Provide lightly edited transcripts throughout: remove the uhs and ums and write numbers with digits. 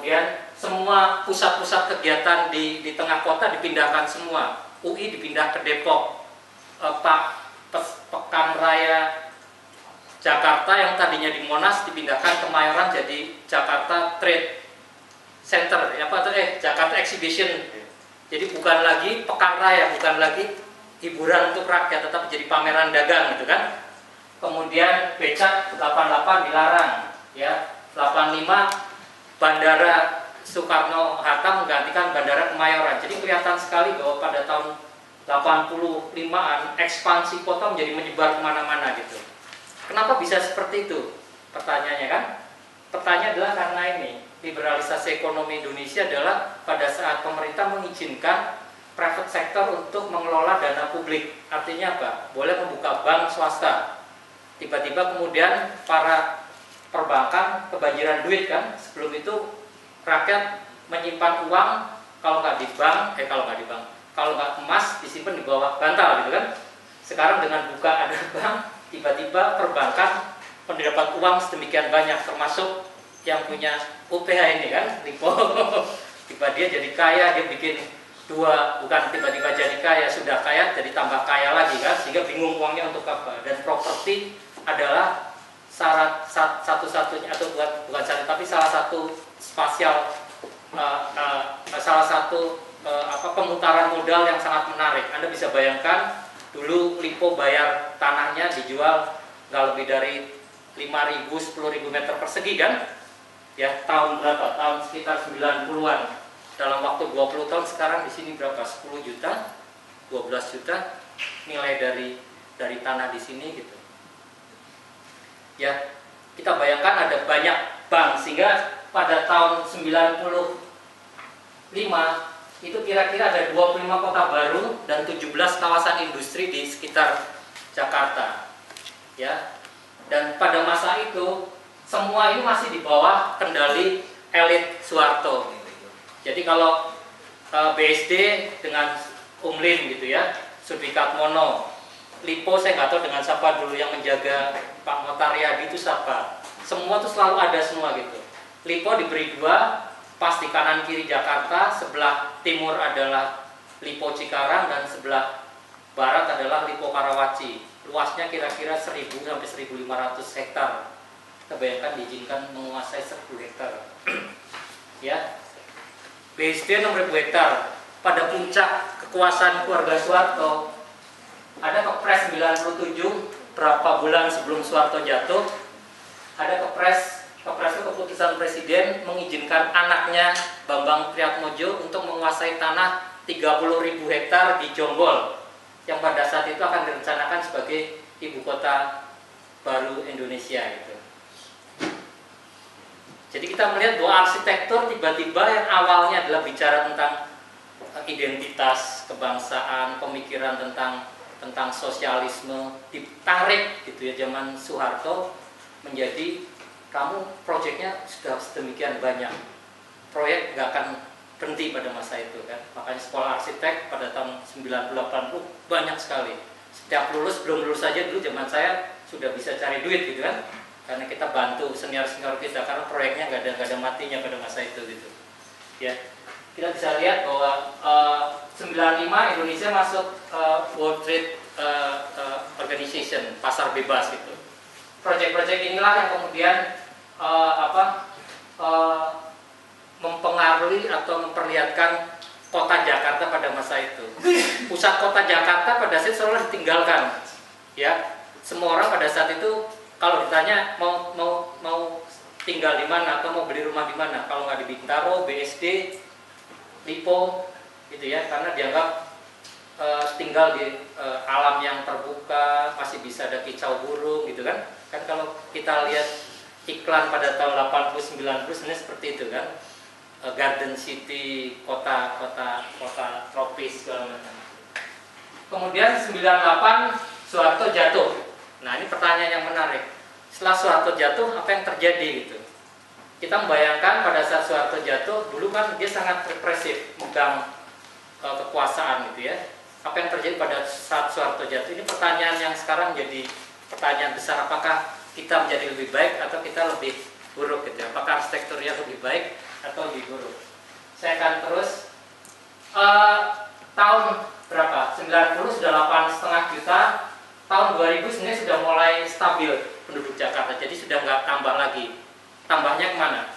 kemudian semua pusat-pusat kegiatan di tengah kota dipindahkan semua. UI dipindah ke Depok, Pekan Raya Jakarta yang tadinya di Monas dipindahkan ke Mayoran jadi Jakarta Trade Center, Jakarta Exhibition. Jadi bukan lagi pekan raya, bukan lagi hiburan untuk rakyat, tetap jadi pameran dagang gitu kan. Kemudian becak 88 dilarang, ya. 85 Bandara Soekarno-Hatta menggantikan Bandara Kemayoran. Jadi kelihatan sekali bahwa pada tahun 85-an ekspansi kota menjadi menyebar kemana-mana gitu. Kenapa bisa seperti itu? Pertanyaannya kan? Pertanyaan adalah karena ini, liberalisasi ekonomi Indonesia adalah pada saat pemerintah mengizinkan private sector untuk mengelola dana publik. Artinya apa? Boleh membuka bank swasta. Tiba-tiba kemudian para perbankan kebanjiran duit kan. Sebelum itu rakyat menyimpan uang kalau nggak di bank, kalau nggak emas disimpan di bawah bantal gitu kan. Sekarang dengan buka ada bank, tiba-tiba perbankan mendapat uang sedemikian banyak, termasuk yang punya UPH ini kan, Lipo. Tiba dia jadi kaya, dia bikin bukan tiba-tiba jadi kaya, sudah kaya jadi tambah kaya lagi kan, sehingga bingung uangnya untuk apa. Dan properti adalah syarat satu-satunya, atau bukan syarat, tapi salah satu spasial, salah satu pemutaran modal yang sangat menarik. Anda bisa bayangkan dulu Lipo bayar tanahnya dijual nggak lebih dari 5.000, 10.000 meter persegi kan, ya. Tahun berapa? Tahun sekitar 90-an. Dalam waktu 20 tahun sekarang di sini berapa? 10 juta, 12 juta nilai dari tanah di sini gitu. Ya, kita bayangkan ada banyak bank, sehingga pada tahun 95 itu kira-kira ada 25 kota baru dan 17 kawasan industri di sekitar Jakarta. Ya. Dan pada masa itu semua ini masih di bawah kendali elit Soeharto. Jadi kalau BSD dengan Umlin gitu ya, Sudikatmono, Lipo saya nggak tahu dengan siapa dulu yang menjaga Pak Motaryadi itu siapa. Semua tuh selalu ada semua gitu. Lipo diberi 2, pas di kanan kiri Jakarta, sebelah timur adalah Lipo Cikarang dan sebelah barat adalah Lipo Karawaci. Luasnya kira-kira 1.000 sampai 1.500 hektar. Kita bayangkan diizinkan menguasai 1.000 hektar. Ya. BSD 6.000 hektar. Pada puncak kekuasaan keluarga Soeharto, ada Kepres 97 berapa bulan sebelum Soeharto jatuh, ada Kepres itu keputusan Presiden mengizinkan anaknya Bambang Priatmodjo untuk menguasai tanah 30.000 hektar di Jonggol, yang pada saat itu akan direncanakan sebagai ibu kota baru Indonesia gitu. Jadi kita melihat bahwa arsitektur tiba-tiba yang awalnya adalah bicara tentang identitas kebangsaan, pemikiran tentang sosialisme, ditarik gitu ya zaman Soeharto menjadi kamu proyeknya sudah sedemikian banyak, proyek nggak akan berhenti pada masa itu kan. Makanya sekolah arsitek pada tahun 90-80 banyak sekali. Setiap lulus, belum lulus saja dulu zaman saya sudah bisa cari duit gitu kan, karena kita bantu senior-senior kita, karena proyeknya nggak ada matinya pada masa itu gitu ya. Kita bisa lihat bahwa 95 Indonesia masuk World Trade Organization, pasar bebas gitu. Proyek-proyek inilah yang kemudian mempengaruhi atau memperlihatkan kota Jakarta pada masa itu. Pusat kota Jakarta pada saat itu selalu ditinggalkan, ya. Semua orang pada saat itu kalau ditanya mau tinggal di mana atau mau beli rumah di mana, kalau nggak di Bintaro, BSD, Lipo, gitu ya, karena dianggap tinggal di alam yang terbuka, masih bisa ada kicau burung gitu kan. Kan kalau kita lihat iklan pada tahun 80-90 sebenarnya seperti itu kan, Garden City, kota tropis segala macam. Kemudian 98 Soeharto jatuh. Nah ini pertanyaan yang menarik. Setelah Soeharto jatuh, apa yang terjadi gitu? Kita membayangkan pada saat Soeharto jatuh, dulu kan dia sangat represif, megang kekuasaan gitu ya. Apa yang terjadi pada saat Soeharto jatuh? Ini pertanyaan yang sekarang jadi pertanyaan besar, apakah kita menjadi lebih baik atau kita lebih buruk gitu ya. Apakah arsitekturnya lebih baik atau lebih buruk? Saya akan terus. Tahun berapa? 90 sudah 8,5 juta. Tahun 2000 sebenarnya sudah mulai stabil penduduk Jakarta, jadi sudah nggak tambah lagi. Tambahnya kemana?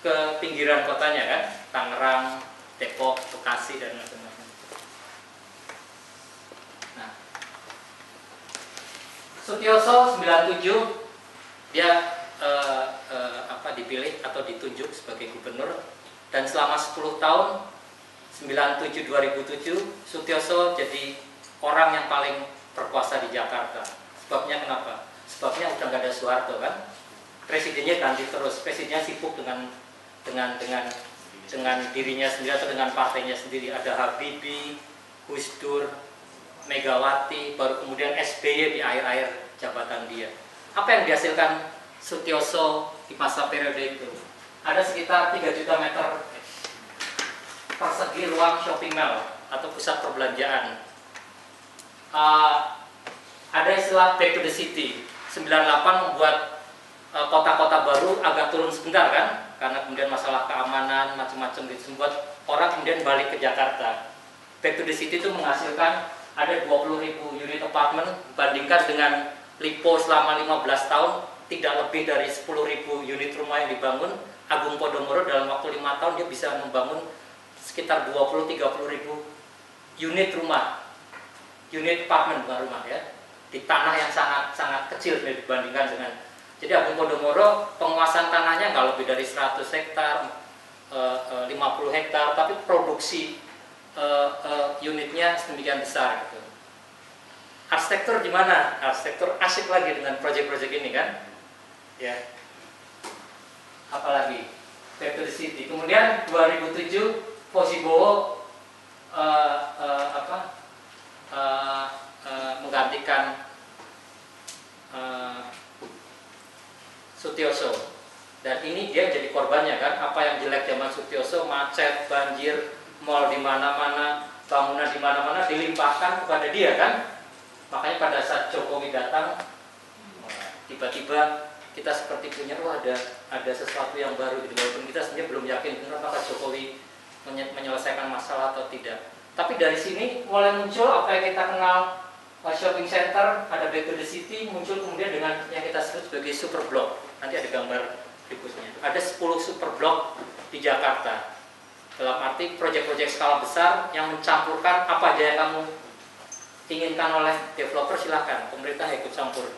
Ke pinggiran kotanya kan, Tangerang, Depok, Bekasi dan macam-macam. Nah, Sutioso 97 dia dipilih atau ditunjuk sebagai gubernur, dan selama 10 tahun 97-2007 Sutioso jadi orang yang paling berkuasa di Jakarta. Sebabnya kenapa? Sebabnya udah nggak ada Soeharto kan, presidennya ganti terus, presidennya sibuk dengan dirinya sendiri atau dengan partainya sendiri. Ada Habibie, Gus Dur, Megawati, baru kemudian SBY di akhir-akhir jabatan dia. Apa yang dihasilkan Sutioso di masa periode itu? Ada sekitar 3 juta meter persegi ruang shopping mall atau pusat perbelanjaan. Ada istilah back to the city. 98 membuat kota-kota baru agak turun sebentar kan, karena kemudian masalah keamanan macam-macam gitu, membuat orang kemudian balik ke Jakarta. Back to the city itu menghasilkan ada 20.000 unit apartemen, bandingkan dengan Lipo selama 15 tahun tidak lebih dari 10.000 unit rumah yang dibangun. Agung Podomoro dalam waktu 5 tahun dia bisa membangun sekitar 20-30.000 unit rumah, unit apartemen bukan rumah ya, di tanah yang sangat kecil dibandingkan dengan. Jadi Agung Podomoro penguasaan tanahnya nggak lebih dari 100 hektar, 50 hektar, tapi produksi unitnya sedemikian besar gitu. Arsitektur gimana? Arsitektur asik lagi dengan proyek-proyek ini kan, ya. Apalagi Back to the City. Kemudian 2007 Posibowo menggantikan Sutioso, dan ini dia jadi korbannya kan. Apa yang jelek zaman Sutioso, macet, banjir, mal di mana-mana, bangunan di mana-mana dilimpahkan kepada dia kan. Makanya pada saat Jokowi datang, tiba-tiba kita seperti punya, ada sesuatu yang baru gitu, walaupun kita sebenarnya belum yakin benar apakah Jokowi menyelesaikan masalah atau tidak. Tapi dari sini mulai muncul apa yang kita kenal shopping center, ada Back to the City, muncul kemudian dengan yang kita sebut sebagai super block. Nanti ada gambar berikutnya. Ada 10 super block di Jakarta. Dalam arti proyek-proyek skala besar yang mencampurkan apa aja yang kamu inginkan oleh developer, silahkan pemerintah ikut campur.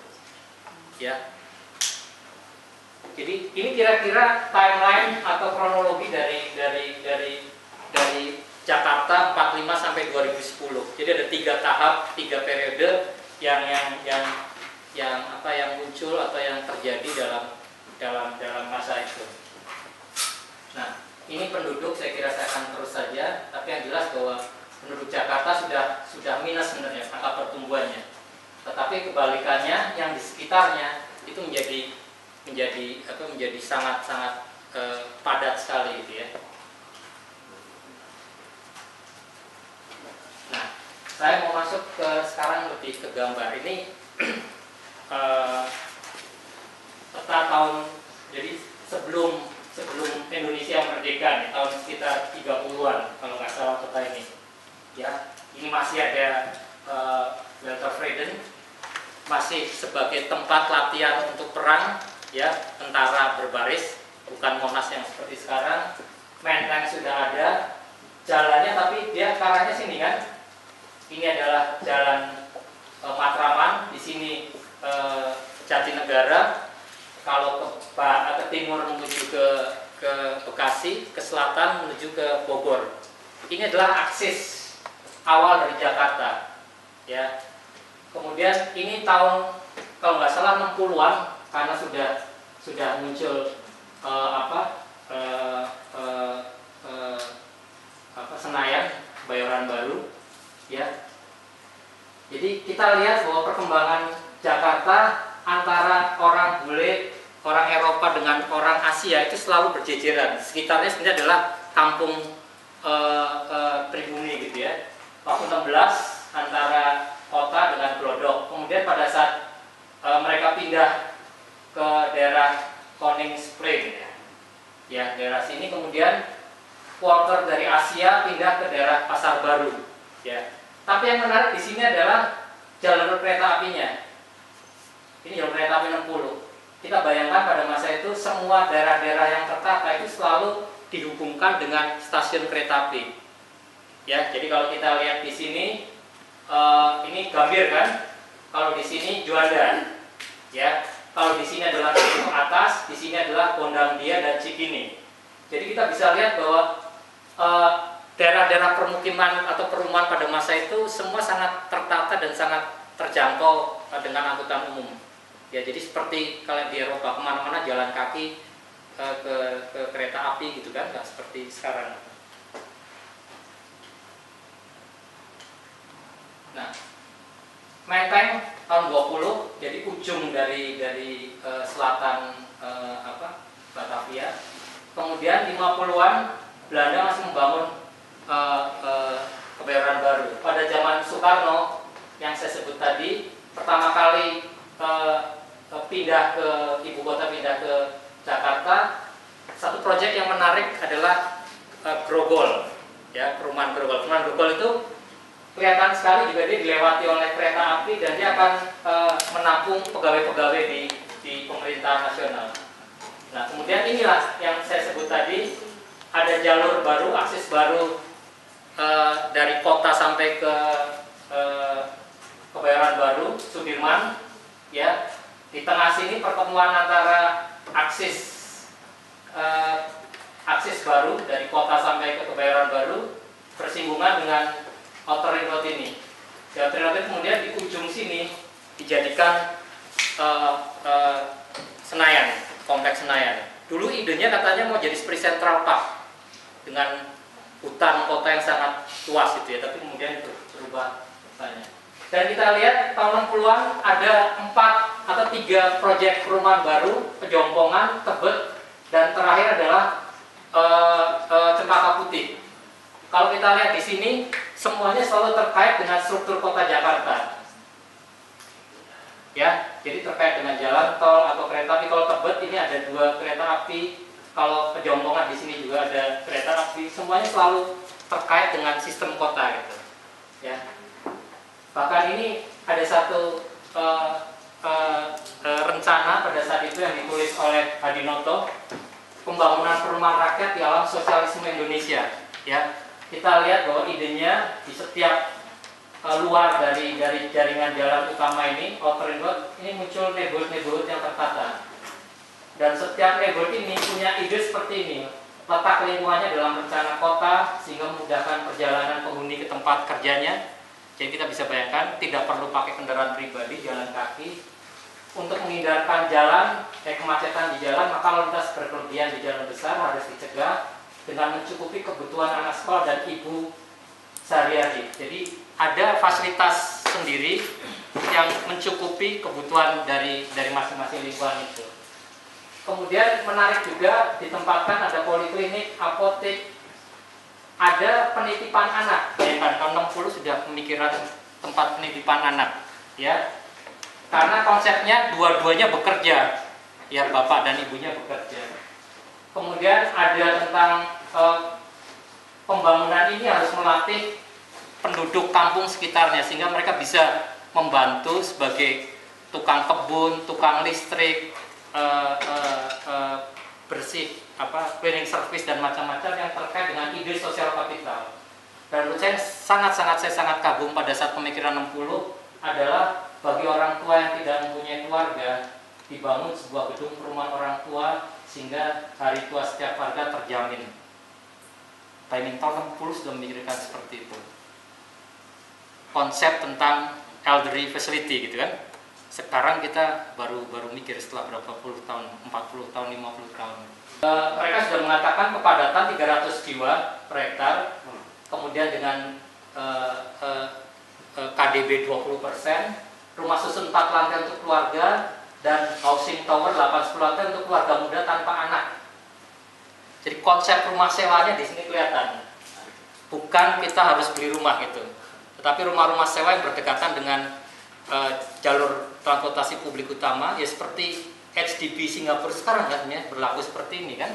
Ya. Jadi ini kira-kira timeline atau kronologi dari Jakarta 45 sampai 2010. Jadi ada 3 tahap, 3 periode yang muncul atau yang terjadi dalam masa itu. Nah, ini penduduk saya kira saya akan terus saja, tapi yang jelas bahwa penduduk Jakarta sudah minus sebenarnya angka pertumbuhannya. Tetapi kebalikannya yang di sekitarnya itu menjadi sangat padat sekali gitu ya. Nah, saya mau masuk sekarang lebih ke gambar ini. Peta tahun, jadi sebelum Indonesia merdeka nih, tahun sekitar 30-an kalau nggak salah peta ini. Ya, ini masih ada Walter Freden, masih sebagai tempat latihan untuk perang, ya, tentara berbaris, bukan Monas yang seperti sekarang. Menteng sudah ada, jalannya tapi dia ke arahnya sini kan. Ini adalah jalan Matraman, di sini Jatinegara. Kalau ke timur menuju ke Bekasi, ke selatan menuju ke Bogor. Ini adalah aksis awal dari Jakarta, ya. Kemudian ini tahun kalau nggak salah 60-an, karena sudah muncul Senayan, Kebayoran Baru, ya. Jadi kita lihat bahwa perkembangan Jakarta antara orang bule, orang Eropa dengan orang Asia itu selalu berjejeran. Sekitarnya sebenarnya adalah kampung pribumi gitu ya. Waktu 16 antara kota dengan Glodok. Kemudian pada saat mereka pindah ke daerah Koningsplein ya, daerah sini. Kemudian quarter dari Asia pindah ke daerah Pasar Baru ya. Tapi yang menarik di sini adalah jalur kereta apinya. Ini jalur kereta api 60. Kita bayangkan pada masa itu semua daerah-daerah yang tertata itu selalu dihubungkan dengan stasiun kereta api. Ya, jadi kalau kita lihat di sini, ini Gambir kan? Kalau di sini Juanda, ya. Kalau di sini adalah Dukuh Atas, di sini adalah Gondangdia dan Cikini. Jadi kita bisa lihat bahwa daerah-daerah permukiman atau perumahan pada masa itu semua sangat tertata dan sangat terjangkau dengan angkutan umum. Ya, jadi seperti kalian di Eropa kemana-mana jalan kaki ke kereta api gitu kan, nggak seperti sekarang. Nah, Menteng tahun 20, jadi ujung dari selatan Batavia. Kemudian 50-an Belanda masih membangun Kebayoran Baru. Pada zaman Soekarno yang saya sebut tadi, pertama kali pindah ke ibu kota, pindah ke Jakarta, satu proyek yang menarik adalah Grogol, ya, perumahan Grogol. Perumahan Grogol itu kelihatan sekali juga dia dilewati oleh kereta api dan dia akan menampung pegawai-pegawai di pemerintahan nasional. Nah, kemudian inilah yang saya sebut tadi, ada jalur baru, akses baru dari kota sampai ke Kebayoran Baru, Sudirman, ya. Di tengah sini pertemuan antara akses baru dari kota sampai ke Kebayoran Baru bersinggungan dengan Outer Ring Road ini. Outer Ring Road kemudian di ujung sini dijadikan Senayan, kompleks Senayan. Dulu idenya katanya mau jadi seperti Central Park dengan hutan kota yang sangat luas gitu ya, tapi kemudian berubah katanya. Dan kita lihat tahun 60-an ada 4 atau 3 proyek perumahan baru, Pejompongan, Tebet, dan terakhir adalah Cempaka Putih. Kalau kita lihat di sini, semuanya selalu terkait dengan struktur kota Jakarta. Ya, jadi terkait dengan jalan tol atau kereta api. Kalau Tebet ini ada 2 kereta api, kalau Pejompongan di sini juga ada kereta api. Semuanya selalu terkait dengan sistem kota gitu. Ya. Bahkan ini ada satu rencana pada saat itu yang ditulis oleh Hadinoto, pembangunan perumahan rakyat di alam sosialisme Indonesia. Ya, kita lihat bahwa idenya di setiap luar dari jaringan jalan utama ini, Outer Ring Road, ini muncul neighborhood yang tertata. Dan setiap neighborhood ini punya ide seperti ini, letak lingkungannya dalam rencana kota sehingga memudahkan perjalanan penghuni ke tempat kerjanya. Jadi kita bisa bayangkan tidak perlu pakai kendaraan pribadi, jalan kaki. Untuk menghindarkan kemacetan di jalan, maka lalu lintas berkelebihan di jalan besar harus dicegah dengan mencukupi kebutuhan anak sekolah dan ibu sehari-hari. Jadi ada fasilitas sendiri yang mencukupi kebutuhan dari masing-masing lingkungan itu. Kemudian menarik juga ditempatkan ada poliklinik, apotek, ada penitipan anak. Ya kan, tahun 60 sudah pemikiran tempat penitipan anak, ya. Karena konsepnya dua-duanya bekerja, ya, bapak dan ibunya bekerja. Kemudian ada tentang pembangunan ini harus melatih penduduk kampung sekitarnya sehingga mereka bisa membantu sebagai tukang kebun, tukang listrik, bersih, cleaning service dan macam-macam yang terkait dengan ide sosial kapital. Dan menurut saya sangat kagum pada saat pemikiran 60 adalah bagi orang tua yang tidak mempunyai keluarga dibangun sebuah gedung perumahan orang tua sehingga hari tua setiap warga terjamin. Timing tahun 60 sudah memikirkan seperti itu. Konsep tentang elderly facility gitu kan. Sekarang kita baru mikir setelah berapa puluh tahun, 40 tahun, 50 tahun. Mereka sudah mengatakan kepadatan 300 jiwa per hektar, kemudian dengan KDB 20%, rumah susun 4 lantai untuk keluarga, dan housing tower 8-10 lantai untuk keluarga muda tanpa anak. Jadi konsep rumah sewanya di sini kelihatan. Bukan kita harus beli rumah gitu, tetapi rumah-rumah sewa yang berdekatan dengan jalur transportasi publik utama, ya seperti HDB Singapura sekarang kan ya berlaku seperti ini kan.